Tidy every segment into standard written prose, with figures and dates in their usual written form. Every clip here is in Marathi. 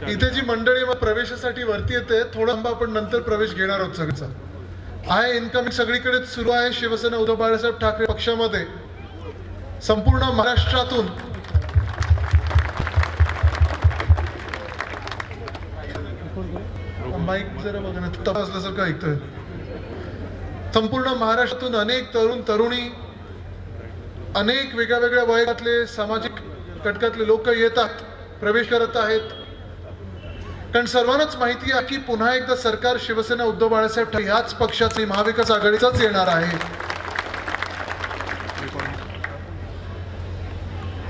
इथे जी मंडळी मग प्रवेशासाठी वरती येते थोडं आपण नंतर प्रवेश घेणार आहोत. सगळ्यांचा आहे इन्कमिंग सगळीकडे सुरू आहे. शिवसेना उद्धव बाळासाहेब ठाकरे पक्षामध्ये संपूर्ण महाराष्ट्रातून माईक जरा बघा ना तपासल्यासारखं ऐकतोय. संपूर्ण महाराष्ट्रातून अनेक तरुण तरुणी अनेक वेगळ्या वेगळ्या वयातले सामाजिक घटकातले लोक येतात प्रवेश करत आहेत. कारण सर्वांनाच माहिती आहे की पुन्हा एकदा सरकार शिवसेना उद्धव बाळासाहेब ठाकरे ह्याच पक्षाचे महाविकास आघाडीचाच येणार आहे.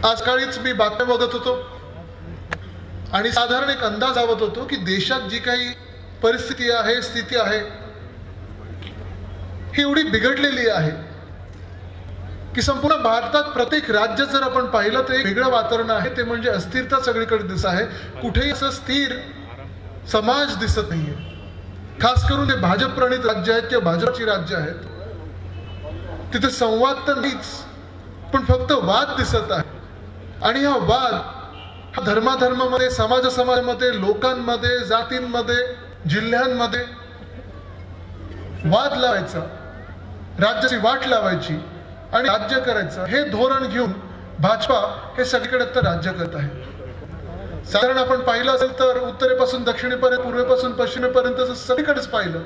आज सकाळीच मी बातम्या बघत होतो आणि साधारण एक अंदाज लावत होतो की देशात जी काही परिस्थिती आहे स्थिती आहे ही एवढी बिघडलेली आहे की संपूर्ण भारतात प्रत्येक राज्य जर आपण पाहिलं तर एक वेगळं वातावरण आहे. ते म्हणजे अस्थिरता सगळीकडे दिसत आहे. कुठेही असं स्थिर समाज दिसत नाहीये. खास करून ते भाजप प्रणित राज्य आहेत किंवा भाजपची राज्य आहेत तिथे संवाद तर नाहीच पण फक्त वाद दिसत आहे. आणि हा वाद हा धर्माधर्मामध्ये समाजामध्ये लोकांमध्ये जातींमध्ये जिल्ह्यांमध्ये वाद लावायचा राज्याची वाट लावायची आणि राज्य करायचं हे धोरण घेऊन भाजपा हे सगळीकडे आता राज्य करत आहे. साधारण आपण पाहिलं असेल तर उत्तरेपासून दक्षिणेपर्यंत पूर्वेपासून पश्चिमेपर्यंत जर सगळीकडेच पाहिलं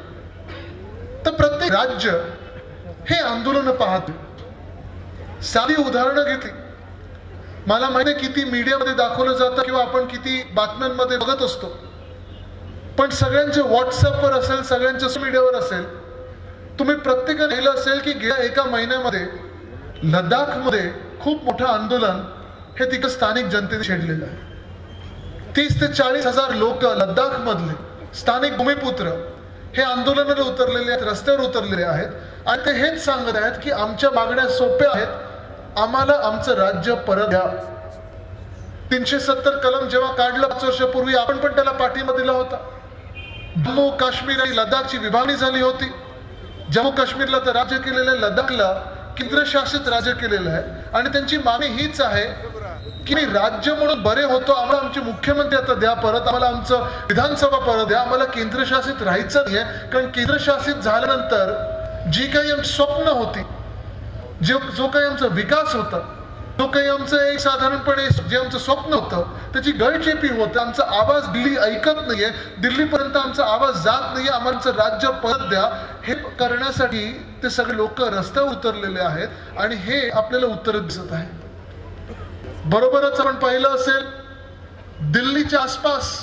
तर प्रत्येक राज्य हे आंदोलन पाहते. साधी उदाहरणं घेतली मला माहिती आहे किती मीडियामध्ये दाखवलं जातं किंवा आपण किती बातम्यांमध्ये बघत असतो पण सगळ्यांचे व्हॉट्सअपवर असेल सगळ्यांच्या सोशल मीडियावर असेल तुम्ही प्रत्येकाने पाहिलं असेल की गेल्या एका महिन्यामध्ये लडाखमध्ये खूप मोठं आंदोलन हे तिकडे स्थानिक जनतेने छेडलेलं आहे. 30 ते 40 हजार लोक लडाख मधले स्थानिक भूमिपुत्र हे आंदोलनाला उतरलेले आहेत रस्त्यावर उतरलेले आहेत आणि ते हेच सांगत आहेत की आमच्या मागण्या सोप्या आहेत. आम्हाला आमचं राज्य परत द्या. 370 कलम जेव्हा काढलं 5 वर्षापूर्वी आपण पण त्याला पाठिंबा दिला होता. जम्मू काश्मीर आणि लडाखची विभागणी झाली होती. जम्मू काश्मीरला तर राज्य केलेलं आहे लडाखला केंद्रशासित राज्य केलेलं आहे आणि त्यांची मागणी हीच आहे की मी राज्य म्हणून बरे होतो आम्हाला आमचे मुख्यमंत्री आता द्या परत आम्हाला आमचं विधानसभा परत द्या आम्हाला केंद्रशासित राहायचं नाहीये. कारण केंद्रशासित झाल्यानंतर जी काही आमची स्वप्न होती जो काही आमचा विकास होता जो काही आमचं एक साधारणपणे जे आमचं स्वप्न होतं त्याची गळचेपी होतं. आमचा आवाज दिल्ली ऐकत नाहीये दिल्लीपर्यंत आमचा आवाज जात नाहीये आमचं राज्य परत द्या हे करण्यासाठी ते सगळे लोक रस्त्यावर उतरलेले आहेत आणि हे आपल्याला उत्तर दिसत आहे. बरोबरच आपण पाहिलं असेल दिल्लीच्या आसपास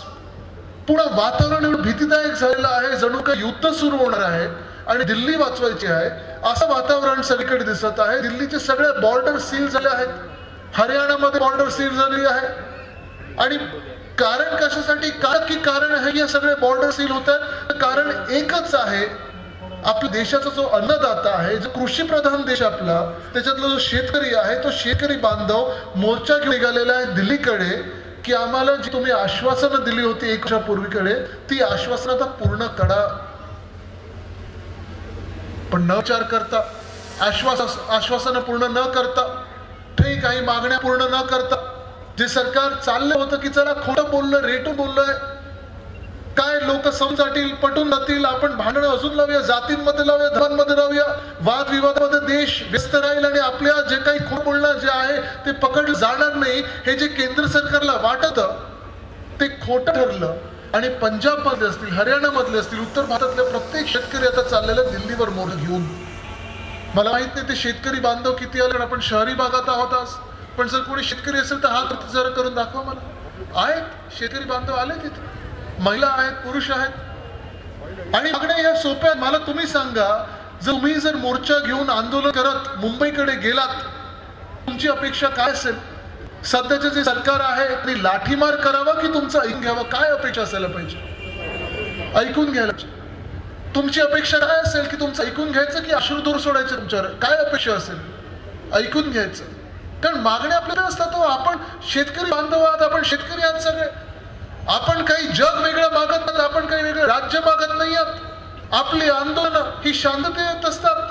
पुढे वातावरण एवढं भीतीदायक झालेलं आहे जणू काही युद्ध सुरू होणार आहे आणि दिल्ली वाचवायची आहे असं वातावरण सगळीकडे दिसत आहे. दिल्लीचे सगळे बॉर्डर सील झाले आहेत. हरियाणामध्ये बॉर्डर सील झालेली आहे आणि कारण कशासाठी की कारण आहे या सगळे बॉर्डर सील होत आहेत. कारण एकच आहे आपल्या देशाचा जो अन्नदाता आहे जो कृषी प्रधान देश आपला त्याच्यातला जो शेतकरी आहे तो शेतकरी बांधव मोर्चा घेऊन निघालेला आहे दिल्लीकडे की आम्हाला जी तुम्ही आश्वासनं दिली होती 1 वर्षापूर्वीकडे ती आश्वासनं आता पूर्ण करा. पण न विचार करता आश्वासनं पूर्ण न करता काही मागण्या पूर्ण न करता जे सरकार चाललं होतं की चला खोटं बोललं रेटून बोललंय काय लोक समजातील पटून जातील आपण भांडणं अजून लावूया जातींमध्ये लावूया धर्मांमध्ये लावूया वादविवादामध्ये देश व्यस्त राहील आणि आपल्या जे काही खोट बोलणं जे आहे ते पकडलं जाणार नाही हे जे केंद्र सरकारला वाटत ते खोटं ठरलं. आणि पंजाब मधले असतील हरियाणामधले असतील उत्तर भारतातले प्रत्येक शेतकरी आता चाललेला दिल्लीवर मोर्चा घेऊन. मला माहित नाही ते शेतकरी बांधव किती आले आपण शहरी भागात आहोत आज पण जर कोणी शेतकरी असेल तर हात जरा करून दाखवा मला. आहेत शेतकरी बांधव आले तिथे महिला आहेत पुरुष आहेत आणि मागण्या ह्या सोप्या आहेत. मला तुम्ही सांगा तुम्ही जर मोर्चा घेऊन आंदोलन करत मुंबईकडे गेलात तुमची अपेक्षा काय असेल. सध्याचे जे सरकार आहे त्यांनी लाठीमार करावा की तुमचं ऐकून घ्यावं काय अपेक्षा असायला पाहिजे. ऐकून घ्यायला तुमची अपेक्षा काय असेल की तुमचं ऐकून घ्यायचं की अश्रुधूर सोडायचं तुमच्यावर काय अपेक्षा असेल. ऐकून घ्यायचं कारण मागण्या आपल्याला असतात. आपण शेतकरी बांधव आहात आपण शेतकरी आहात सगळे आपण काही जग वेगळं मागत नाही आपण काही वेगळं राज्य मागत नाही आहात. आपली आंदोलनं ही शांततेत असतात.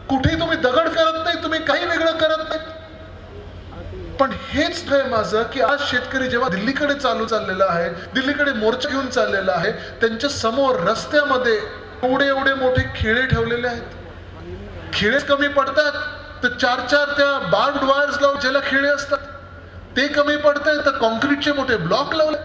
कुठेही तुम्ही दगड करत नाही तुम्ही काही वेगळं करत नाही. पण हेच आहे माझं की आज शेतकरी जेव्हा दिल्लीकडे चाललेला आहे, दिल्लीकडे मोर्चा घेऊन चाललेला आहे, त्यांच्या समोर रस्त्यामध्ये एवढे एवढे मोठे खिळे ठेवलेले आहेत. खिळे कमी पडतात तर 4-4 त्या बार्ब्ड वायर्स लावून ज्याला खिळे असतात ते कमी पडतात, तर कॉन्क्रीटचे मोठे ब्लॉक लावले.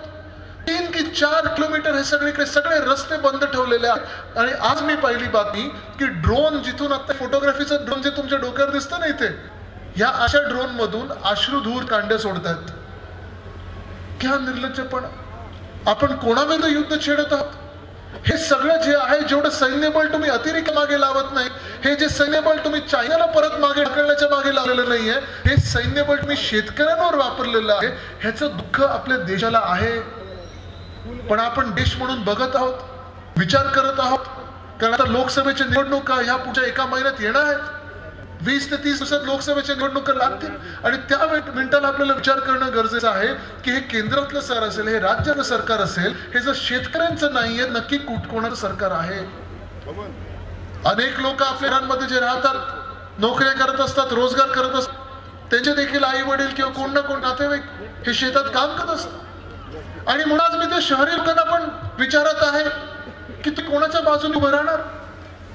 3 की 4 किलोमीटर हे सगळे रस्ते बंद ठेवलेले आहेत. आणि आज मी पाहिली बातमी की ड्रोन, जिथून आता फोटोग्राफीचा ड्रोन जे तुमच्या डोक्यावर दिसतं ना इथे, या अशा ड्रोन मधून अश्रुधूर कांड्या सोडतात. क्या निर्लज्जपणा! आपण कोणाविरुद्ध युद्ध छेडत आहोत? हे सगळं जे आहे, जेवढं सैन्यबळ तुम्ही अतिरेक मागे लावत नाही, हे जे सैन्यबळ तुम्ही चायनाला परत मागे ढकलण्याच्या मागे लावलेलं नाहीये, हे सैन्यबळ तुम्ही शेतकऱ्यांवर वापरलेलं आहे. ह्याचं दुःख आपल्या देशाला आहे. पण आपण देश म्हणून बघत आहोत, विचार करत आहोत. कारण आता लोकसभेच्या निवडणुका ह्या पुढच्या 1 महिन्यात येणार आहेत. 20 ते 30 दिवसात लोकसभेच्या निवडणुका लागतील आणि त्या मिनिटाला आपल्याला विचार करणं गरजेचं आहे की हे केंद्रातलं सरकार असेल, हे राज्याचं सरकार असेल, हे जर शेतकऱ्यांचं नाहीये, नक्की कोणाचं सरकार आहे? अनेक लोक आपल्या घरांमध्ये जे राहतात, नोकऱ्या करत असतात, रोजगार करत असतात, त्यांचे देखील आई वडील किंवा कोण ना कोण नातेवाईक हे शेतात काम करत असतात. आणि म्हणूनच मी त्या शहरी लोकांना पण विचारत आहे की ते कोणाच्या बाजूने उभं राहणार?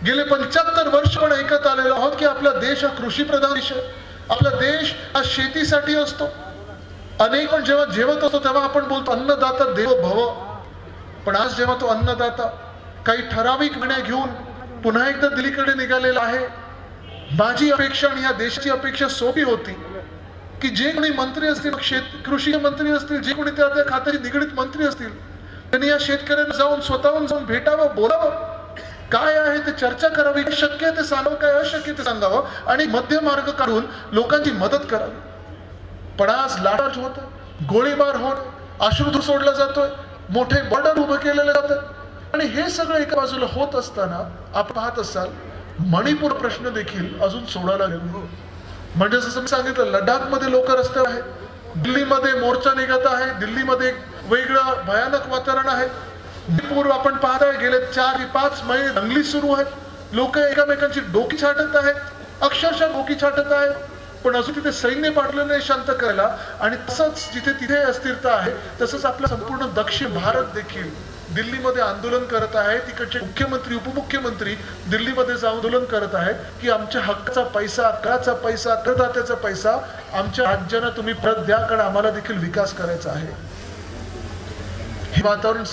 गेले 75 वर्ष पण ऐकत आलेलो आहोत की आपला देश हा कृषीप्रधान देश आहे, आपला देश हा शेतीसाठी असतो. अनेक पण जेव्हा जेवत असतो तेव्हा आपण बोलतो अन्नदाता देवो भव. पण आज जेव्हा तो अन्नदाता काही ठराविक निर्णय घेऊन पुन्हा एकदा दिल्लीकडे निघालेला आहे, माझी अपेक्षा आणि या देशाची अपेक्षा सोपी होती की जे कोणी मंत्री असतील, कृषी मंत्री असतील, जे कोणी त्या खात्याशी निगडीत मंत्री असतील, त्यांनी या शेतकऱ्यांना जाऊन स्वतःहून जाऊन भेटावं, बोलावं, काय आहे ते चर्चा करावी, शक्य ते सांगावं, काय अशक्य ते सांगावं आणि मध्य मार्ग काढून लोकांची मदत करावी. पण आज लाठीचार्ज होतं, गोळीबार होत, अश्रुधूर सोडला जातोय, मोठे बॉर्डर उभं केलेलं जातं. आणि हे सगळं एका बाजूला होत असताना आपण पाहत असाल मणिपूर प्रश्न देखील अजून सोडायला गेलो. म्हणजे जसं मी सांगितलं, लडाखमध्ये लोक रस्त्यावर आहेत, दिल्लीमध्ये मोर्चा निघत आहे, दिल्लीमध्ये एक वेगळं भयानक वातावरण आहे. मणिपूर आपण पाहताय, गेले 4-5 महिने दंगली सुरू आहेत, लोक एकामेकांची डोकी छाटत आहेत, अक्षरशः डोकी छाटत आहेत. पण अजून तिथे सैन्य पाठवलं नाही शांत करायला. आणि तसंच जिथे तिथे अस्थिरता आहे, तसंच आपला संपूर्ण दक्षिण भारत देखील दिल्लीमध्ये आंदोलन करत आहे. तिकडचे मुख्यमंत्री, उपमुख्यमंत्री दिल्लीमध्ये जाऊन आंदोलन करत आहेत की आमच्या हक्काचा पैसा, कराचा पैसा, करदात्याचा पैसा आमच्या राज्यांना तुम्ही परत द्या, कारण आम्हाला देखील विकास करायचा आहे. हे वातावरण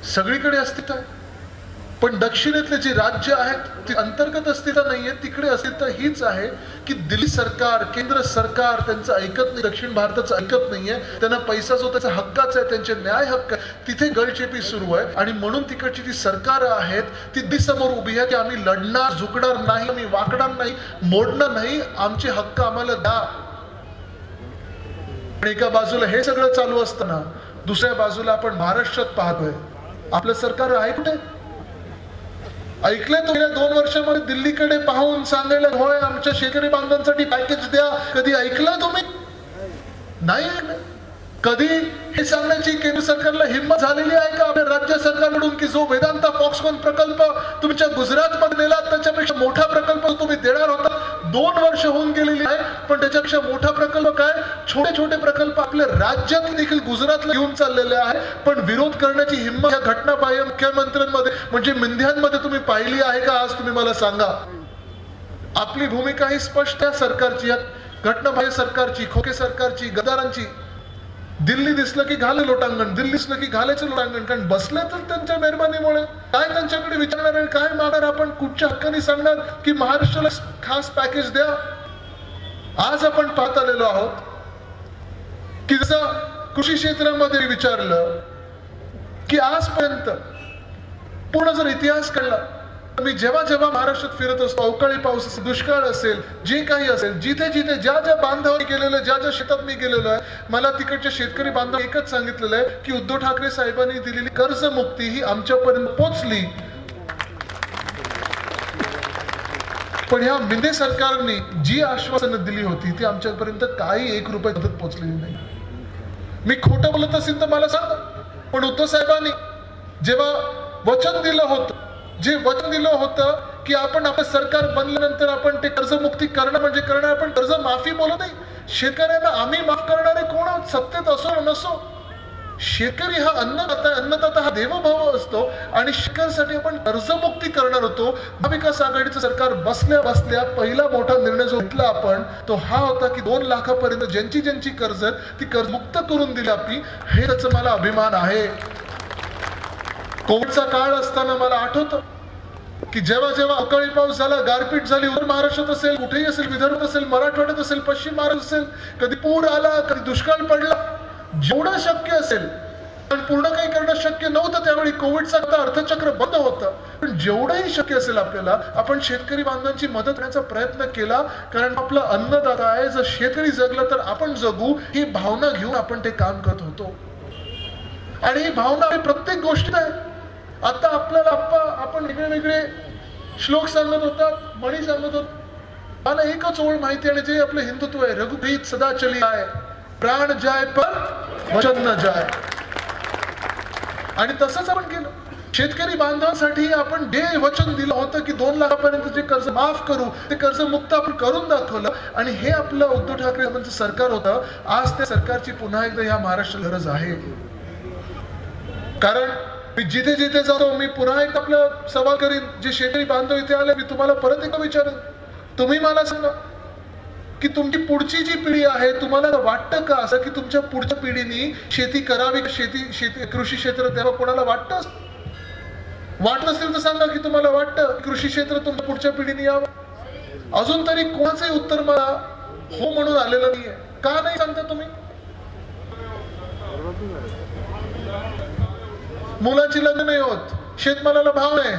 सगळीकडे अस्तित्व आहे. पण दक्षिणेतले जे राज्य आहेत ते अंतर्गत अस्तित्व नाहीये, तिकडे अस्तित्व हीच आहे की दिल्ली सरकार, केंद्र सरकार त्यांचं ऐकत नाही, दक्षिण भारताचं ऐकत नाहीये. त्यांना पैसा जो त्याचा हक्काचा आहे, त्यांचे न्याय हक्क आहे, तिथे गळचेपी सुरू आहे. आणि म्हणून तिकडची जी सरकार आहेत ती दिल्लीसमोर उभी आहे की आम्ही लढणार, झुकणार नाही, आम्ही वाकणार नाही, मोडणार नाही, आमचे हक्क आम्हाला द्या. पण एका बाजूला हे सगळं चालू असताना दुसऱ्या बाजूला आपण महाराष्ट्रात पाहतोय आपलं सरकार आहे कुठे? ऐकलंय तुम्ही 2 वर्षामध्ये दिल्लीकडे पाहून सांगायला, होय आमच्या शेतकरी बांधवांसाठी पॅकेज द्या, कधी ऐकलं तुम्ही? नाही ऐकलं. कधी हे सांगण्याची केंद्र सरकारला हिंमत झालेली आहे का आपल्या राज्य सरकारकडून की जो वेदांता फॉक्सकॉन प्रकल्प तुमच्या गुजरातमध्ये नेला, त्याच्यापेक्षा मोठा प्रकल्प तुम्ही देणार होता? 2 वर्ष होऊन गेलेली आहे, पण त्याच्यापेक्षा मोठा प्रकल्प काय? छोटे छोटे प्रकल्प आपल्या राज्यात देखील गुजरातला घेऊन चाललेले आहे. पण विरोध करण्याची हिंमत या घटनाबाह्य मुख्यमंत्र्यांमध्ये म्हणजे मिंध्यांमध्ये तुम्ही पाहिली आहे का? आज तुम्ही मला सांगा. आपली भूमिका ही स्पष्ट आहे सरकारची, या घटनाबाह्य सरकारची, खोके सरकारची, गद्दारांची. दिल्ली दिसलं की घाले लोटांगण, दिल्ली दिसलं की घालायचं लोटांगण. कारण बसले तर त्यांच्या मेहरबानीमुळे. काय त्यांच्याकडे विचारणार आहे, काय मागणार आपण? कुठच्या हक्काने सांगणार की महाराष्ट्राला खास पॅकेज द्या? आज आपण पाहत आलेलो आहोत की जसं कृषी क्षेत्रामध्ये विचारलं की आजपर्यंत पूर्ण जर इतिहास कळला, मी जेव्हा जेव्हा महाराष्ट्रात फिरत असतो, अवकाळी पाऊस असेल, दुष्काळ असेल, जे काही असेल, जिथे जिथे ज्या ज्या बांधावर गेलेलं, ज्या ज्या शेतात मी गेलेलो आहे, मला तिकडच्या शेतकरी बांधव एकच सांगितलेलं आहे की उद्धव ठाकरे साहेबांनी दिलेली कर्जमुक्ती ही आमच्यापर्यंत पोहोचली. पण ह्या मिंदे सरकारने जी आश्वासनं दिली होती ती आमच्यापर्यंत काही 1 रुपया मदत पोहोचलेली नाही. मी खोटं बोलत असेल तर मला सांगा. पण उद्धव साहेबांनी जेव्हा वचन दिलं होतं, जे वचन दिलं होतं की आपण आपलं सरकार बनल्यानंतर आपण ते कर्जमुक्ती करणं म्हणजे करणं, आपण कर्ज माफी बोलत नाही. शेतकऱ्यांना आम्ही माफ करणारे कोण आहोत? सत्तेत असो नसो, शेतकरी हा अन्नदाता, अन्नदाता हा देवभाव असतो आणि शेतकऱ्यासाठी आपण कर्जमुक्ती करणार होतो. महाविकास आघाडीचं सरकार बसल्या बसल्या पहिला मोठा निर्णय जो घेतला आपण तो हा होता की 2 लाखापर्यंत ज्यांची कर्ज ती कर्जमुक्त करून दिली आपली. हे त्याचा मला अभिमान आहे. कोविडचा काळ असताना मला आठवतं की जेव्हा जेव्हा अवकाळी पाऊस झाला, गारपीट झाली, उत्तर महाराष्ट्रात असेल, कुठेही असेल, विदर्भात असेल, मराठवाड्यात असेल, पश्चिम महाराष्ट्र असेल, कधी पूर आला, कधी दुष्काळ पडला, जेवढं शक्य असेल, पण पूर्ण काही करणं शक्य नव्हतं त्यावेळी, कोविडचा अर्थचक्र बंद होतं, पण जेवढंही शक्य असेल आपल्याला आपण शेतकरी बांधवांची मदत करण्याचा प्रयत्न केला. कारण आपला अन्नदाता आहे, जर शेतकरी जगला तर आपण जगू ही भावना घेऊन आपण ते काम करत होतो. आणि ही भावना प्रत्येक गोष्टीत आहे. आता आपल्याला आपण वेगळे श्लोक सांगत होतात, म्हणी सांगत होत. मला एकच ओळ माहिती आणि जे आपलं हिंदुत्व आहे, रघुप्रीत सदा चली आए, प्राण जाय पर वचन न जाय. आणि तसंच आपण केलं. शेतकरी बांधवांसाठी आपण जे वचन दिलं होतं की 2 लाखापर्यंत जे कर्ज माफ करू, ते कर्ज मुक्त आपण करून दाखवलं. आणि हे आपलं उद्धव ठाकरे यांचं सरकार होतं. आज त्या सरकारची पुन्हा एकदा या महाराष्ट्राला गरज आहे. कारण मी जिथे जिथे जातो, मी पुन्हा एक आपलं सवाल करीन, जे शेतकरी बांधव इथे आले, मी तुम्हाला परत एकदा विचारेन, तुम्ही मला सांगा की तुमची पुढची जी पिढी आहे, तुम्हाला वाटतं का असं की तुमच्या पुढच्या पिढीने शेती करावी, शेती कृषी क्षेत्र तेव्हा कोणाला वाटतं? वाटत नसेल तर सांगा की तुम्हाला वाटतं कृषी क्षेत्र तुमच्या पुढच्या पिढीने यावं. अजून तरी कोणाचंही उत्तर मला हो म्हणून आलेलं नाहीये. का नाही सांगता तुम्ही? मुलांची लग्न नाही होत, शेतमालाला भाव नाही,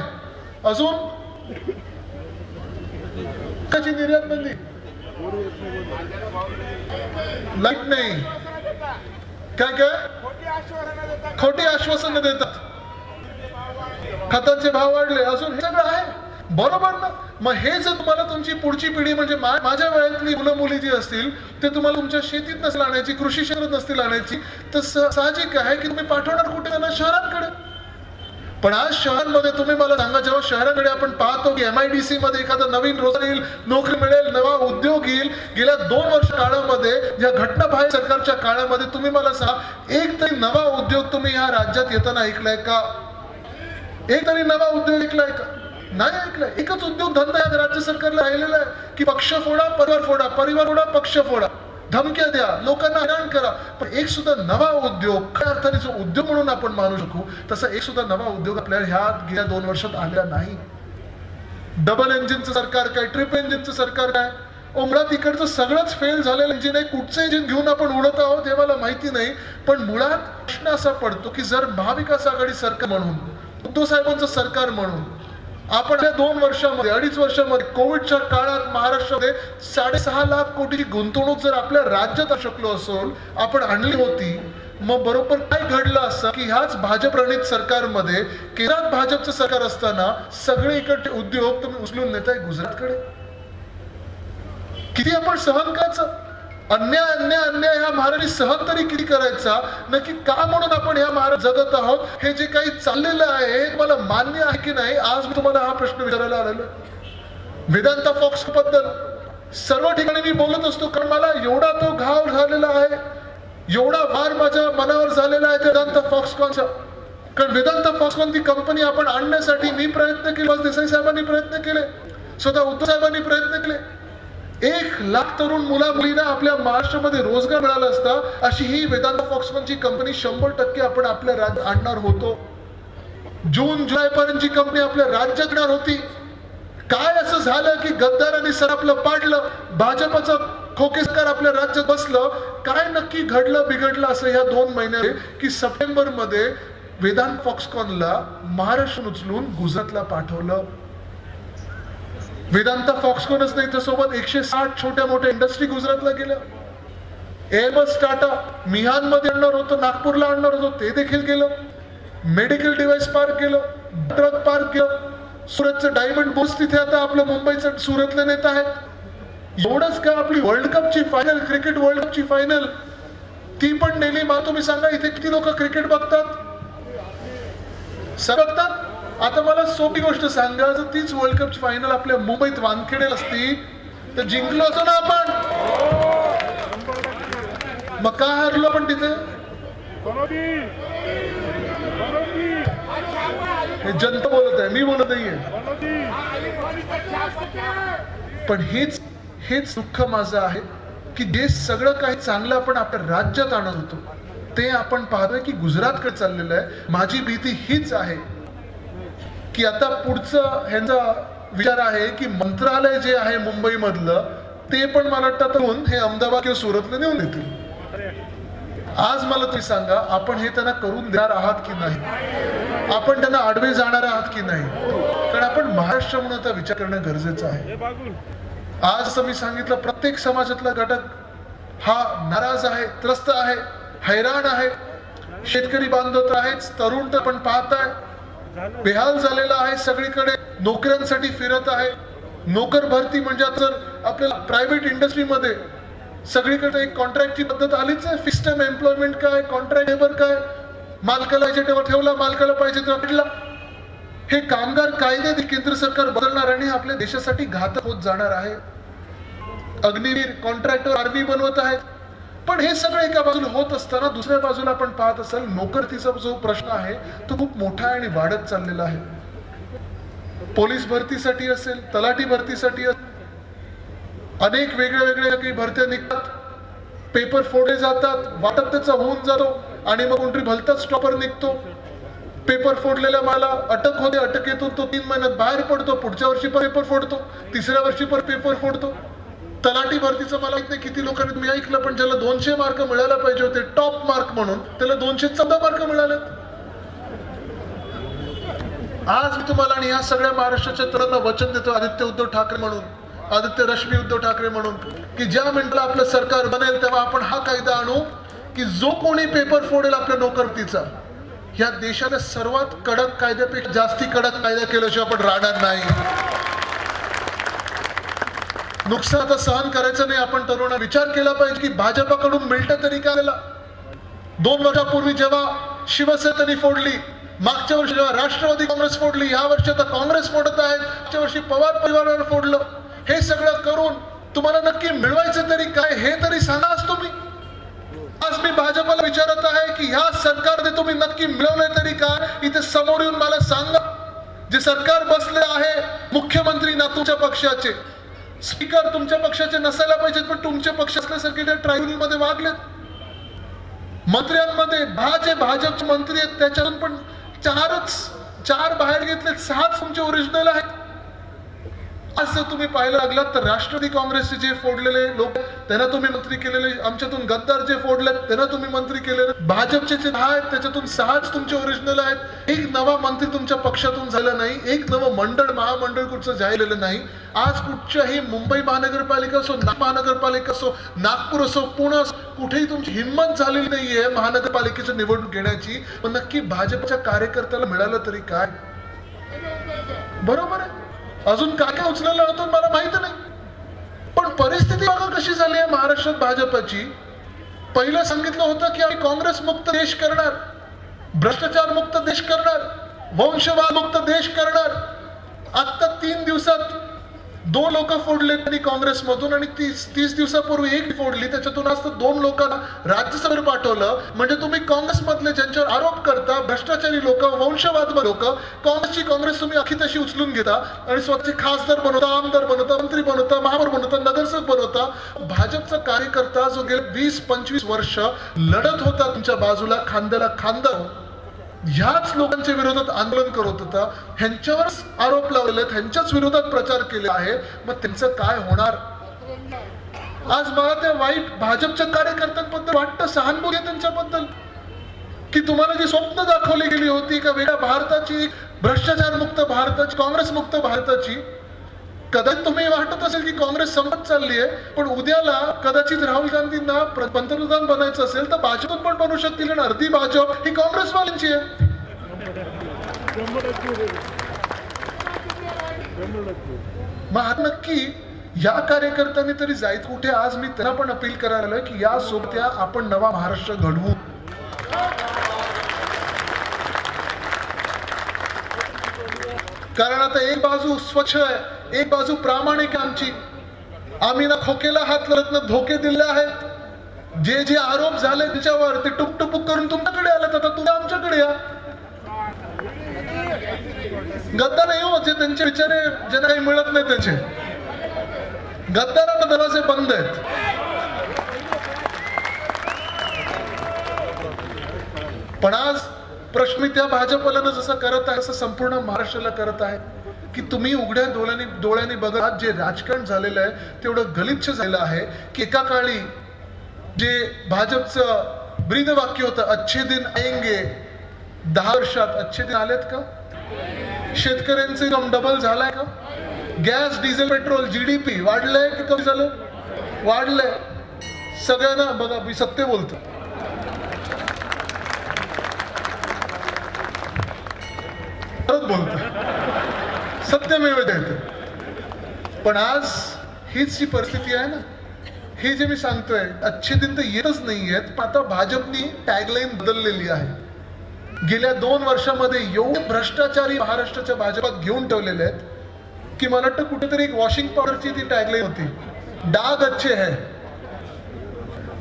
अजून कशी निर्यात बंदी, लाईट नाही, काय खोटी आश्वासनं देतात, खतांचे भाव वाढले, अजून हे सगळं आहे. बरोबर ना? मग हे जर तुम्हाला तुमची पुढची पिढी म्हणजे माझ्या वयातली मुलं मुली जी असतील ते तुम्हाला तुमच्या शेतीत नसतील आणायची, कृषी क्षेत्रात नसतील आणायची, तर साहजिक आहे की तुम्ही पाठवणार कुठे त्यांना? शहरांकडे. पण आज शहरांमध्ये तुम्ही मला सांगा, जेव्हा शहरांकडे आपण पाहतो की MIDC मध्ये एखादा नवीन रोजगार येईल, नोकरी मिळेल, नवा उद्योग येईल, गेल्या 2 वर्ष काळामध्ये या घटनाबाह्य सरकारच्या काळामध्ये तुम्ही मला सांगा, एक तरी नवा उद्योग तुम्ही ह्या राज्यात येताना ऐकलाय का? एक तरी नवा उद्योग ऐकलाय का? नाही ऐकलाय. एकच उद्योग धंदा या राज्य सरकारला राहिलेला आहे की पक्ष फोडा, परिवार फोडा, परिवार फोडा, पक्ष फोडा, धमक्या द्या, लोकांना हैराण करा. पण एक सुद्धा नवा उद्योग, खऱ्या अर्थाने जो उद्योग म्हणून आपण मानू शकू तसा एक सुद्धा नवा उद्योग आपल्याला ह्या गेल्या 2 वर्षात आलेला नाही. डबल इंजिनचं सरकार काय, ट्रिपल इंजिनचं सरकार काय, मुळात इकडचं सगळंच फेल झालेलं इंजिन आहे. कुठचं इंजिन घेऊन आपण उडत आहोत हे मला माहिती नाही. पण मुळात प्रश्न असा पडतो की जर महाविकास आघाडी सरकार म्हणून, उद्धव साहेबांचं सरकार म्हणून आपण या 2 वर्षामध्ये, 2.5 वर्षामध्ये कोविडच्या काळात महाराष्ट्रामध्ये 6.5 लाख कोटीची गुंतवणूक जर आपल्या राज्यात शकलो असेल, आपण आणली होती, मग बरोबर काय घडलं असं की ह्याच भाजप प्रणित सरकारमध्ये, केंद्रात भाजपचं सरकार असताना सगळे इकडचे उद्योग तुम्ही उचलून नेताय गुजरातकडे. किती आपण सहन करायचं? अन्याय अन्याय अन्याय ह्या महाराष्ट्राने सहन तरी किती करायचा? नक्की का म्हणून आपण ह्या महाराष्ट्र जगत आहोत? हे जे काही चाललेलं आहे मला मान्य आहे की नाही? आज मी तुम्हाला हा प्रश्न विचारायला आलेलो. वेदांता फॉक्स बद्दल सर्व ठिकाणी मी बोलत असतो, कारण मला एवढा तो घाव झालेला आहे, एवढा वार माझ्या मनावर झालेला आहे वेदांता फॉक्सकॉनचा. कारण वेदांता फॉक्सकॉन ती कंपनी आपण आणण्यासाठी मी प्रयत्न केले, देसाई साहेबांनी प्रयत्न केले, स्वतः उद्धव साहेबांनी प्रयत्न केले. 1 लाख तरुण मुला मुलींना आपल्या महाराष्ट्रामध्ये रोजगार मिळाला असता अशी ही वेदांता फॉक्सकॉनची कंपनी 100% आपण आपल्या राज्यात आणणार होतो. जून जुलै पर्यंत जी कंपनी आपल्या राज्यात येणार होती. काय असं झालं की गद्दारांनी सर आपलं पाडलं, भाजपचं खोके सरकार आपल्या राज्यात बसलं? काय नक्की घडलं बिघडलं असं ह्या 2 महिन्यात की सप्टेंबर मध्ये वेदांता फॉक्सकॉनला महाराष्ट्र उचलून गुजरातला पाठवलं. वेदांता फॉक्सकॉनच नाही तर सोबत 160 छोट्या मोठ्या इंडस्ट्री गुजरातला गेल्या. एअरबस टाटा मिहानमध्ये आणणार होतं, नागपूरला आणणार होतं, ते देखील गेलं. मेडिकल डिव्हाइस पार्क केलं, ट्रक पार्क केलं. सुरतचं डायमंड बुर्स तिथे आता आपलं मुंबईचं सुरतले नेत आहेत. एवढंच का, आपली वर्ल्ड कपची फायनल, क्रिकेट वर्ल्ड कपची फायनल ती पण नेली. मला तुम्ही सांगा इथे किती लोक क्रिकेट बघतात? सर बघतात? आता मला सोपी गोष्ट सांगा, जर तीच वर्ल्ड कपची फायनल आपल्या मुंबईत वानखेडेला असती तर जिंकलो असतो ना आपण. मग का हारलो आपण तिथे? हे जनता बोलत आहे, मी बोलत नाहीये. पण हेच दुःख माझं आहे की जे सगळं काही चांगलं आपण आपल्या राज्यात आणत होतो ते आपण पाहतोय की गुजरातकडे चाललेलं आहे. माझी भीती हीच आहे की आता पुढचं ह्यांचा विचार आहे की मंत्रालय जे आहे मुंबई मधलं ते पण मला वाटतं हे अहमदाबाद किंवा सुरतला नेऊन येतील. आज मला तुम्ही सांगा, आपण हे त्यांना करून देणार आहात की नाही? आपण त्यांना आडवे जाणार आहात की नाही? कारण आपण महाराष्ट्र म्हणून आता विचार करणं गरजेचं आहे. आज असं मी सांगितलं, प्रत्येक समाजातला घटक हा नाराज आहे, त्रस्त आहे, हैराण आहे. शेतकरी बांधव तर आहेच, तरुण तर पण पाहताय बेहाल झालेला आहे, सगळीकडे नोकऱ्यांसाठी फिरत आहे. नोकर भरती म्हणजे जर आपल्याला प्रायव्हेट इंडस्ट्रीमध्ये सगळीकडे एक कॉन्ट्रॅक्टची पद्धत आलीच आहे. फिक्स टर्म एम्प्लॉयमेंट काय, कॉन्ट्रॅक्ट लेबर काय, मालकाला तेव्हा ठेवला, मालकाला पाहिजे तेव्हा भेटला. हे कामगार कायदे केंद्र सरकार बदलणार आणि आपल्या देशासाठी घातक होत जाणार आहे. अग्निवीर कॉन्ट्रॅक्टर आर्मी बनवत आहेत. पण हे सगळं एका बाजूला होत असताना दुसऱ्या बाजूला आपण पाहत असाल नोकरतीचा जो प्रश्न आहे तो खूप मोठा आणि वाढत चाललेला आहे. पोलीस भरतीसाठी असेल, तलाठी भरतीसाठी अनेक वेगळ्या काही भरत्या निघतात, पेपर फोडले जातात, वाटप त्याचा होऊन जातो आणि मग कोणतरी भलताच स्टॉपर निघतो. पेपर फोडलेल्या मला अटक होते, अटकेतून तो 3 महिन्यात बाहेर पडतो, पुढच्या वर्षी पण पेपर फोडतो, तिसऱ्या वर्षी पण पेपर फोडतो. तलाठी भरतीचं मला माहित नाही किती लोकांनी तुम्ही ऐकलं, पण ज्याला 200 मार्क मिळायला पाहिजे होते टॉप मार्क म्हणून, त्याला 214 मार्क मिळाले. आज मी तुम्हाला आणि या सगळ्या महाराष्ट्राच्या तरुणांना वचन देतो, आदित्य उद्धव ठाकरे म्हणून, आदित्य रश्मी उद्धव ठाकरे म्हणून, की ज्या मिनिटाला आपलं सरकार बनेल तेव्हा आपण हा कायदा आणू की जो कोणी पेपर फोडेल आपल्या नोकरतीचा, या देशाच्या सर्वात कडक कायद्यापेक्षा जास्ती कडक कायदा केल्याशिवाय आपण राहणार नाही. नुकसान आता सहन करायचं नाही. आपण तरुणांना विचार केला पाहिजे की भाजपाकडून मिळतं तरी काय. 2 वर्षापूर्वी जेव्हा शिवसेनेने फोडली, मागच्या वर्षी जेव्हा राष्ट्रवादी काँग्रेस फोडली, ह्या वर्षी आता काँग्रेस फोडत आहे, मागच्या वर्षी पवार परिवारावर फोडलं. हे सगळं करून तुम्हाला नक्की मिळवायचं तरी काय हे तरी सांगा. आज तुम्ही, आज मी भाजपाला विचारत आहे की ह्या सरकारने तुम्ही नक्की मिळवलंय तरी काय? इथे समोर येऊन मला सांगा. जे सरकार बसले आहे, मुख्यमंत्री ना तुमच्या पक्षाचे, स्पीकर तुमच्या पक्षाचे नसायला पाहिजेत, पण तुमच्या पक्ष असल्यासारखे त्या ट्रायब्युनल मध्ये वागलेत. मंत्र्यांमध्ये भाजपचे मंत्री आहेत, त्याच्यातून पण 4 बाहेर घेतलेत, 6 तुमचे ओरिजिनल आहेत. आज जर तुम्ही पाहायला लागलात तर राष्ट्रवादी काँग्रेसचे जे फोडलेले लोक त्यांना तुम्ही मंत्री केलेले, आमच्यातून गद्दार जे फोडलेत त्यांना तुम्ही मंत्री केलेले, भाजपचे जे 10 आहेत त्याच्यातून 6 तुमचे ओरिजिनल आहेत. एक नवा मंत्री तुमच्या पक्षातून झाला नाही, एक नवं मंडळ महामंडळ कुठचं झालेलं नाही. आज कुठच्याही मुंबई महानगरपालिका असो, महानगरपालिका असो, नागपूर असो, पुणे असो, कुठेही तुमची हिंमत झालेली नाहीये महानगरपालिकेची निवडणूक घेण्याची. पण नक्की भाजपच्या कार्यकर्त्याला मिळालं तरी काय? बरोबर आहे, अजून काय काय उचलायला होतं मला माहित नाही. पण परिस्थिती बघा कशी झाली आहे महाराष्ट्रात भाजपची. पहिलं सांगितलं होतं की आम्ही काँग्रेस मुक्त देश करणार, भ्रष्टाचार मुक्त देश करणार, वंशवाद मुक्त देश करणार. आता 3 दिवसात 2 लोक फोडले त्यांनी काँग्रेसमधून आणि 30 दिवसापूर्वी 1 फोडली. त्याच्यातून आज 2 लोकांना राज्यसभेवर पाठवलं. म्हणजे तुम्ही काँग्रेसमधले ज्यांच्यावर आरोप करता, भ्रष्टाचारी लोक, वंशवाद लोक, काँग्रेस तुम्ही अखी तशी उचलून घेता आणि स्वतःचे खासदार बनवता, आमदार बनवता, मंत्री बनवता, महापौर बनवता, नगरसेवक बनवता. भाजपचा कार्यकर्ता जो गेले 20-25 वर्ष लढत होता तुमच्या बाजूला, खांद्याला खांदा, ह्याच लोकांच्या विरोधात आंदोलन करत होता, ह्यांच्यावर आरोप लावलेले आहेत, ह्यांच्याच विरोधात प्रचार केले आहे. मग त्यांचं काय होणार? आज मला त्या वाईट भाजपच्या कार्यकर्त्यांबद्दल वाटतं, सहानुभूती त्यांच्याबद्दल, की तुम्हाला जी स्वप्न दाखवली गेली होती का वेगळ्या भारताची, भ्रष्टाचार मुक्त भारताची, काँग्रेस मुक्त भारताची, कदाचित तुम्ही वाटत असेल की काँग्रेस संपत चालली आहे, पण उद्याला कदाचित राहुल गांधींना पंतप्रधान बनायचं असेल तर भाजपत पण बनवू शकतील आणि अर्धी भाजप ही काँग्रेसवाल्यांची आहे. मग नक्की या कार्यकर्त्यांनी तरी जायचं कुठे? आज मी त्यांना पण अपील करायला आलोय की या सोबत्या आपण नवा महाराष्ट्र घडवू. कारण आता एक बाजू स्वच्छ आहे, एक बाजू प्रामाणिक आमची. आम्ही ना खोकेला हात लावत ना धोके दिले आहेत. जे जे आरोप झाले त्याच्यावर ते टुकटुक करून तुमच्याकडे आले, आता तुम्ही आमच्याकडे या. गद्दार नाही हो, जे त्यांचे विचारे ज्यांना काही मिळत नाही त्यांचे गद्दारांना दरवाजे बंद आहेत. पण आज प्रश्न मी त्या भाजपला जसं करत आहे, असं संपूर्ण महाराष्ट्राला करत आहे की तुम्ही उघड्या डोळ्यांनी बघा, जे राजकारण झालेलं आहे तेवढं गलिच्छ झालेलं आहे की एका काळी जे भाजपचं ब्रीदवाक्य होतं अच्छे दिन आएंगे, 10 वर्षात अच्छे दिन आलेत का? शेतकऱ्यांचे इन्कम डबल झालाय का? गॅस, डिझेल, पेट्रोल, जीडीपी वाढलंय की कमी झालं? वाढलंय. सगळ्यांना बघा, मी सत्य बोलतो. परत बोलतो, सत्यमेव जयते. पण आज हीच जी परिस्थिती आहे ना, हे जे मी सांगतोय अच्छे दिन तर येतच नाहीयेत. पण आता भाजपनी टॅगलाईन बदललेली आहे. गेल्या 2 वर्षामध्ये एवढे भ्रष्टाचारी महाराष्ट्राच्या भाजपात घेऊन ठेवलेले आहेत की मला वाटतं कुठेतरी एक वॉशिंग पावडरची ती टॅगलाईन होती, डाग अच्छे है.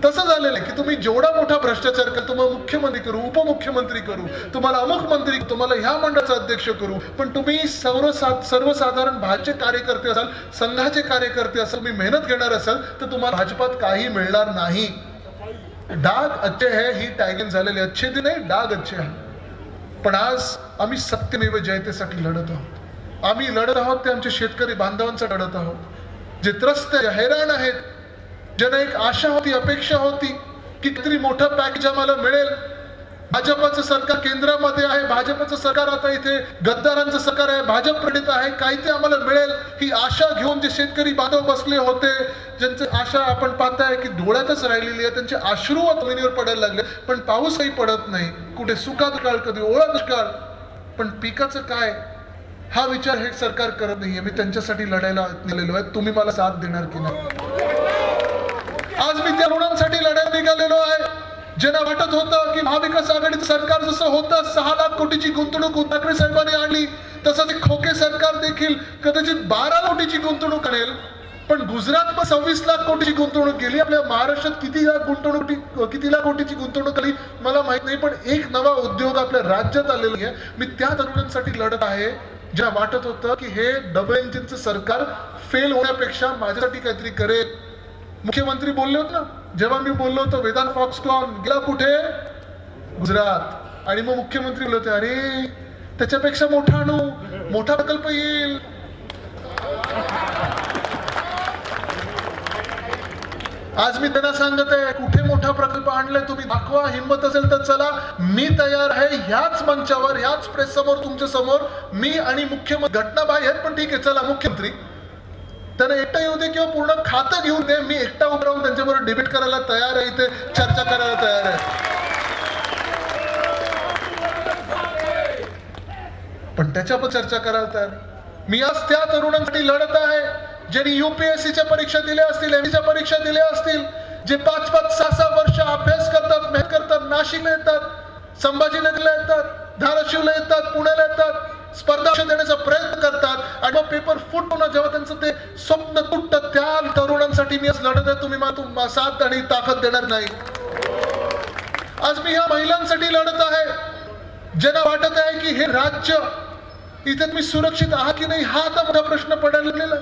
तसं झालेलं आहे की तुम्ही जेवढा मोठा भ्रष्टाचार करा, तुम्हाला मुख्यमंत्री करू, उपमुख्यमंत्री करू, तुम्हाला अमुक मंत्री, तुम्हाला ह्या मंडळाचा अध्यक्ष करू, पण तुम्ही सर्वसाधारण भाजपचे कार्यकर्ते असाल, संघाचे कार्यकर्ते असाल, तुम्ही मेहनत घेणार असाल तर तुम्हाला भाजपात काही मिळणार नाही. डाग अच्छे है ही टॅगलाईन झालेली. अच्छे दिन आहे, डाग अच्छे आहे. पण आज आम्ही सत्यमेव जयतेसाठी लढत आहोत. आम्ही लढत आहोत ते आमच्या शेतकरी बांधवांचा लढत आहोत, जे त्रस्त हैराण आहेत, ज्यांना एक आशा होती, अपेक्षा होती की किती मोठं पॅकेज आम्हाला मिळेल. भाजपाचं सरकार केंद्रामध्ये आहे, भाजपाचं सरकार आता इथे गद्दारांचं सरकार आहे, भाजप प्रणित आहे, काही ते आम्हाला मिळेल ही आशा घेऊन जे शेतकरी बांधव बसले होते, ज्यांची आशा आपण पाहताय की डोळ्यातच राहिलेली आहे, त्यांचे अश्रू जमिनीवर पडायला लागले. पण पाऊसही पडत नाही, कुठे सुका दुष्काळ, कधी ओळा दुष्काळ. पण पिकाचं काय हा विचार हे सरकार करत नाहीये. मी त्यांच्यासाठी लढायला निघालेलो आहे. तुम्ही मला साथ देणार की नाही? आज मी त्या तरुणांसाठी लढायला निघालेलो आहे, ज्यांना वाटत होतं की महाविकास आघाडीचं सरकार जसं होतं 6 लाख कोटीची गुंतवणूक ठाकरे साहेबांनी आणली, तसं ते खोके सरकार देखील कदाचित 12 कोटीची गुंतवणूक आणेल. पण गुजरात 26 लाख कोटीची गुंतवणूक केली. आपल्या महाराष्ट्रात किती लाख कोटीची गुंतवणूक आली मला माहित नाही, पण एक नवा उद्योग आपल्या राज्यात आलेला आहे. मी त्या तरुणांसाठी लढत आहे, ज्या वाटत होतं की हे डबल इंजिनचं सरकार फेल होण्यापेक्षा माझ्यासाठी काहीतरी करेल. मुख्यमंत्री बोलले होते ना, जेव्हा मी बोललो होतो वेदांत फॉक्सकॉन गेला कुठे? गुजरात. आणि मग मुख्यमंत्री बोलले होते अरे त्याच्यापेक्षा मोठा आणू, मोठा प्रकल्प येईल. आज मी त्यांना सांगत आहे कुठे मोठा प्रकल्प आणलाय तुम्ही दाखवा, हिंमत असेल तर चला, मी तयार आहे. ह्याच मंचावर, ह्याच प्रेस समोर, तुमच्या समोर मी आणि मुख्यमंत्री घटनाबाई आहेत, पण ठीक आहे चला मुख्यमंत्री त्यांना एकटा येऊ दे किंवा पूर्ण खातं घेऊन दे, मी एकटा उभं राहून त्यांच्याबरोबर डिबेट करायला तयार आहे, इथे चर्चा करायला तयार आहे. पण त्याच्यावर चर्चा करायला तयार. मी आज त्या तरुणांसाठी लढत आहे ज्यांनी UPSCच्या परीक्षा दिल्या असतील, MPच्या परीक्षा दिल्या असतील, जे 5-5, 6-6 वर्ष अभ्यास करतात, मेहनत करतात, नाशिकला येतात, संभाजीनगरला येतात, धाराशिवला येतात, पुण्याला येतात, स्पर्धा देण्याचा प्रयत्न करतात आणि मग पेपर फुटून जेव्हा त्यांचं ते स्वप्न तुटतं, त्या तरुणांसाठी मी आज लढत आहे. तुम्ही मला साथ आणि ताकद देणार नाही. आज मी ह्या महिलांसाठी लढत आहे ज्यांना वाटत आहे की हे राज्य इथे तुम्ही सुरक्षित आहात की नाही, हा आता मोठा प्रश्न पडायला लागलेला.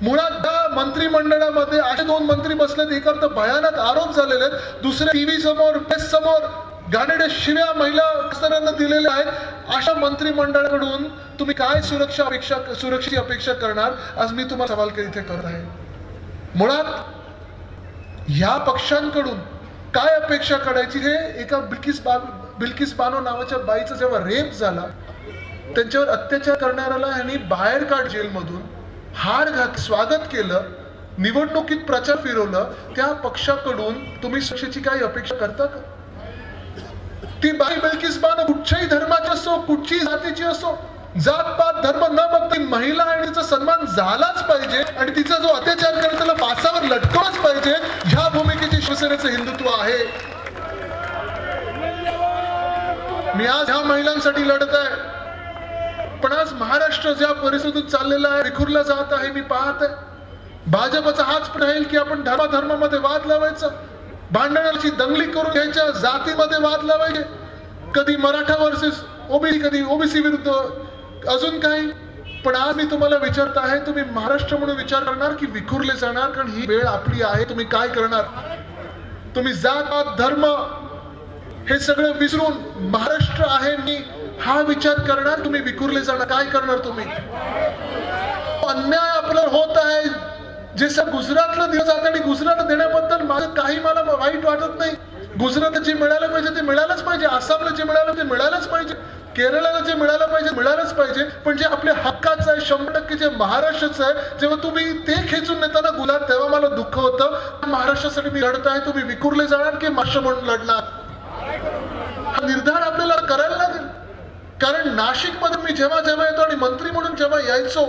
मुळात मंत्रिमंडळामध्ये असे 2 मंत्री बसलेत, एक अर्थ भयानक आरोप झालेले आहेत, दुसरे टीव्ही समोर, प्रेस समोर घाणेरड्या शिव्या महिला खासदारांना दिलेल्या आहेत. अशा मंत्रिमंडळाकडून तुम्ही काय सुरक्षेची अपेक्षा करणार? आज मी तुम्हाला सवाल इथे करत आहे. मुळात ह्या पक्षांकडून काय अपेक्षा करायची? हे एका बिल्किस बानो नावाच्या बाईचा जेव्हा रेप झाला, त्यांच्यावर अत्याचार करणाऱ्याला यांनी बाहेर काढ जेलमधून, हार घात, स्वागत केलं, निवडणुकीत प्रचार फिरवलं. त्या पक्षाकडून तुम्ही सुरक्षेची काही अपेक्षा करता का? ती बाई बिल्किस बानो कुठच्याही धर्माची असो, कुठच्याही जातीची असो, जातपात धर्म न बघता महिला आणि तिचा सन्मान झालाच पाहिजे आणि तिचा जो अत्याचार करतो त्याला फासावर लटकवलंच पाहिजे. ह्या भूमिकेची शिवसेनेचं हिंदुत्व आहे. मी आज ह्या महिलांसाठी लढत आहे. पण आज महाराष्ट्र ज्या परिस्थितीत चाललेला आहे, विखुरला जात आहे, मी पाहत आहे. भाजपचा हाच राहील की आपण धर्माधर्मामध्ये वाद लावायचा, भांडणाची दंगली करून घ्यायच्या, जातीमध्ये वाद लावायचे, कधी मराठा वर्सेस ओबीसी, कधी ओबीसी विरुद्ध अजून काही. पण आज मी तुम्हाला विचारत आहे, तुम्ही महाराष्ट्र म्हणून विचार करणार की विखुरले जाणार? कारण ही वेळ आपली आहे. तुम्ही काय करणार? तुम्ही जात धर्म हे सगळं विसरून महाराष्ट्र आहे मी हा विचार करणार? तुम्ही विखुरले जाणार? काय करणार तुम्ही? अन्याय आपल्याला होत आहे, जे सब गुजरातला दिलं जातं आणि गुजरात देण्याबद्दल मला वाईट वाटत नाही. गुजरातला जे मिळालं पाहिजे ते मिळालंच पाहिजे, आसामला जे मिळालं ते मिळालंच पाहिजे, केरळला जे मिळालं पाहिजे मिळालंच पाहिजे. पण जे आपल्या हक्काचं आहे 100% जे महाराष्ट्राचं आहे, जेव्हा तुम्ही ते खेचून नेताना गुलाब, तेव्हा मला दुःख होतं. महाराष्ट्रासाठी मी लढत आहे. तुम्ही विखुरले जाणार की महाराष्ट्र म्हणून लढणार? हा निर्धार आपल्याला करायला लागेल. कारण नाशिकमध्ये मी जेव्हा येतो आणि मंत्री म्हणून जेव्हा यायचो,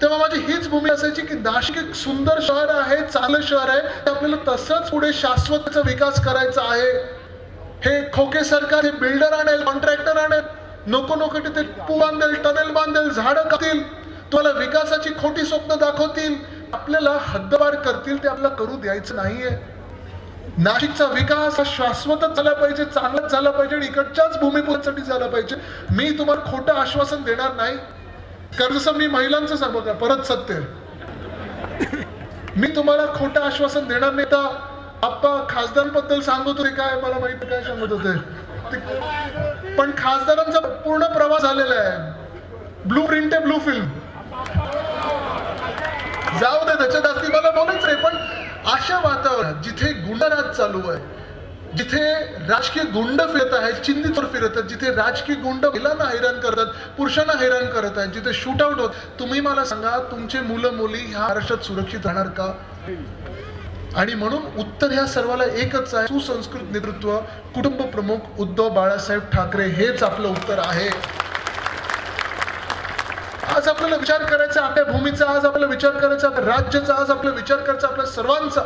तेव्हा माझी हीच भूमिका असायची की नाशिक एक सुंदर शहर आहे, चांगलं शहर आहे, आपल्याला तसंच पुढे शाश्वतचा विकास करायचा आहे. हे खोके सरकार हे बिल्डर आणेल, कॉन्ट्रॅक्टर आणेल, नको तिथे पूल बांधेल, टनेल बांधेल, झाडं कापतील, तुम्हाला विकासाची खोटी स्वप्न दाखवतील, आपल्याला हद्दपार करतील. ते आपल्याला करू द्यायचं नाहीये. नाशिकचा विकास हा शाश्वतच झाला पाहिजे, चांगलाच झाला पाहिजे आणि इकडच्याच भूमिपुत्रासाठी झाला पाहिजे. मी तुम्हाला खोटं आश्वासन देणार नाही. कारण जसं मी महिलांचं सांगतो, परत सत्य, मी तुम्हाला खोटं आश्वासन देणार नाही. तर आप्पा खासदारांबद्दल सांगत होते, काय मला माहिती काय सांगत होते, पण खासदारांचा पूर्ण प्रवास झालेला आहे. ब्लू प्रिंट आहे, ब्लू फिल्म. जाऊ दे, त्याच्या जास्ती मला बोलायचं आहे. पण अशा वातावरणात जिथे गुंडराज चालू आहे, जिथे राजकीय गुंड फिरत आहेत, चिंधीवर फिरत आहेत, जिथे राजकीय गुंड महिलांना हैराण करतात, पुरुषांना हैराण करत आहेत, जिथे शूट आउट होत, तुम्ही मला सांगा तुमचे मुलं मुली ह्या महाराष्ट्रात सुरक्षित राहणार का? आणि म्हणून उत्तर ह्या सर्वाला एकच आहे, सुसंस्कृत नेतृत्व, कुटुंब प्रमुख उद्धव बाळासाहेब ठाकरे हेच आपलं उत्तर आहे. आज आपल्याला विचार करायचा आपल्या भूमीचा, आज आपल्याला विचार करायचा राज्याचा, आज आपल्याला विचार करायचा आपल्या सर्वांचा.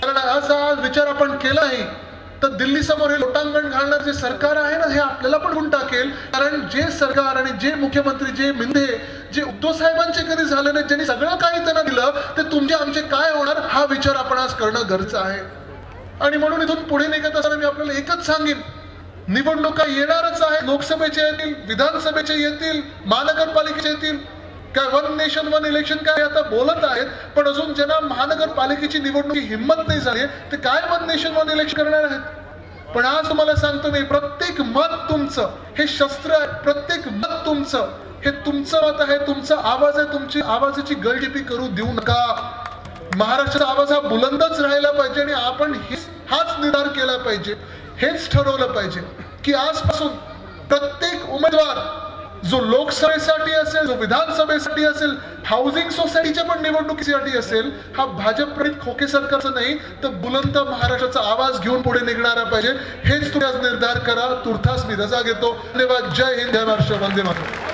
कारण आज विचार आपण केला नाही तर दिल्ली समोर हे लोटांगण घालणार जे सरकार आहे ना, हे आपल्याला पण गुण टाकेल. कारण जे सरकार आणि जे मुख्यमंत्री, जे मिंधे, जे उद्धव साहेबांचे कधी झाले नाही, ज्यांनी सगळं काही त्यांना दिलं, ते तुमचे आमचे काय होणार हा विचार आपण आज करणं गरजेचं आहे. आणि म्हणून इथून पुढे निघत असताना मी आपल्याला एकच सांगेन, निवडणुका येणारच आहे. लोकसभेचे येतील, विधानसभेचे येतील, महानगरपालिकेचे येतील. काय वन नेशन वन इलेक्शन काय आता बोलत आहेत, पण अजून ज्यांना महानगरपालिकेची निवडणूक हिंमत नाही झाली ते काय वन नेशन वन इलेक्शन करणार आहेत? पण आज तुम्हाला सांगतो मी, प्रत्येक मत तुमचं हे शस्त्र आहे, प्रत्येक मत तुमचं हे तुमचं मत आहे, तुमचा आवाज आहे. तुमची आवाजाची गळटिपी करू देऊ नका. महाराष्ट्राचा आवाज हा बुलंदच राहायला पाहिजे आणि आपण हाच निर्धार केला पाहिजे, हेच ठरवलं पाहिजे की आजपासून प्रत्येक उमेदवार जो लोकसभेसाठी असेल, जो विधानसभेसाठी असेल, हाऊसिंग सोसायटीच्या पण निवडणुकीसाठी असेल, हा भाजप खोके सरकारचा नाही तर बुलंद महाराष्ट्राचा आवाज घेऊन पुढे निघणारा पाहिजे. हेच तुम्ही आज निर्धार करा. तुर्तास मी रजा घेतो. धन्यवाद. जय हिंद, जय महाराष्ट्र, वंदे मातरम.